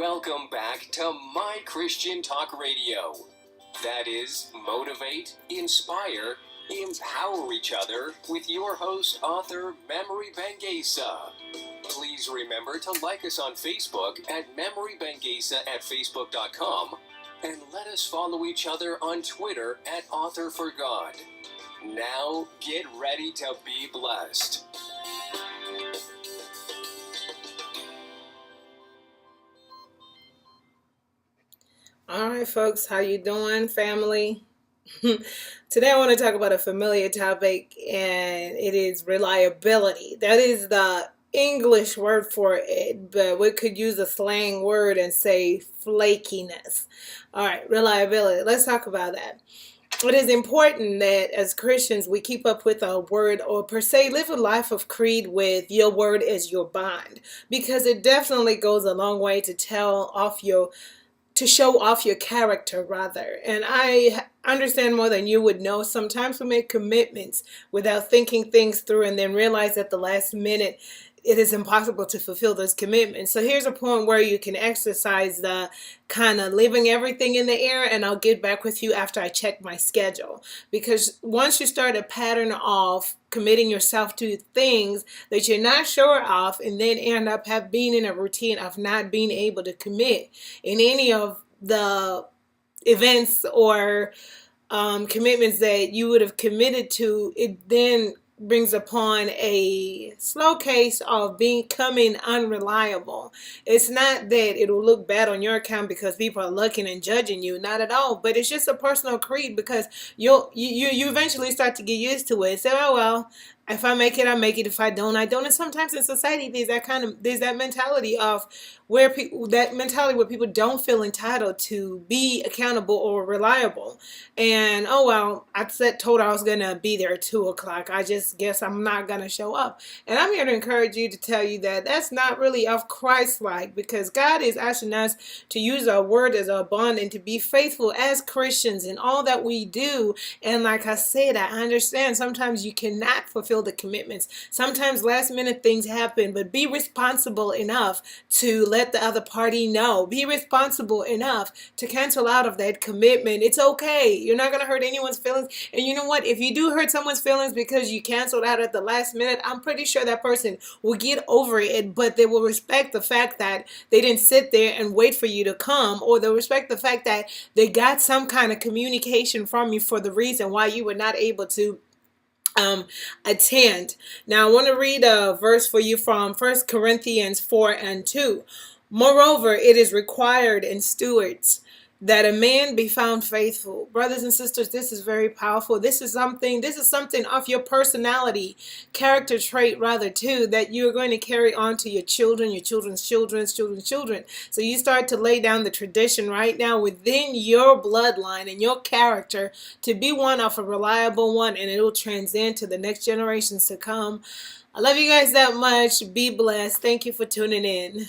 Welcome back to My Christian Talk Radio. That is, motivate, inspire, empower each other with your host, author Memory Bangesa. Please remember to like us on Facebook at Memory Bangesa at Facebook.com and let us follow each other on Twitter at Author for God. Now, get ready to be blessed. All right, folks, how you doing, family? Today I want to talk about a familiar topic, and it is reliability. That is the English word for it, but we could use a slang word and say flakiness. All right, reliability. Let's talk about that. It is important that as Christians we keep up with our word, or per se live a life of creed with your word as your bond, because it definitely goes a long way to show off your character, rather. And I understand more than you would know. Sometimes we make commitments without thinking things through and then realize at the last minute it is impossible to fulfill those commitments. So here's a point where you can exercise the kind of leaving everything in the air, and I'll get back with you after I check my schedule. Because once you start a pattern of committing yourself to things that you're not sure of, and then end up being in a routine of not being able to commit in any of the events or commitments that you would have committed to, it then brings upon a slow case of becoming unreliable. It's not that it'll look bad on your account because people are looking and judging you, not at all, but it's just a personal creed, because you eventually start to get used to it. So, oh well, if I make it, I make it. If I don't, I don't. And sometimes in society, there's that mentality of where people don't feel entitled to be accountable or reliable. And oh well, told I was gonna be there at 2:00. I just guess I'm not gonna show up. And I'm here to encourage you, to tell you that that's not really of Christ-like, because God is asking us to use our word as our bond and to be faithful as Christians in all that we do. And like I said, I understand sometimes you cannot fulfill the commitments. Sometimes last minute things happen, but be responsible enough to let the other party know. Be responsible enough to cancel out of that commitment. It's okay. You're not going to hurt anyone's feelings. And you know what? If you do hurt someone's feelings because you canceled out at the last minute, I'm pretty sure that person will get over it, but they will respect the fact that they didn't sit there and wait for you to come, or they'll respect the fact that they got some kind of communication from you for the reason why you were not able to attend. Now I want to read a verse for you from 1 Corinthians 4:2. Moreover, it is required in stewards that a man be found faithful. Brothers and sisters, this is very powerful. This is something of your personality, character trait rather, too, that you're going to carry on to your children, your children's children's children's children. So you start to lay down the tradition right now within your bloodline and your character to be one of a reliable one, and it will transcend to the next generations to come. I love you guys that much. Be blessed. Thank you for tuning in.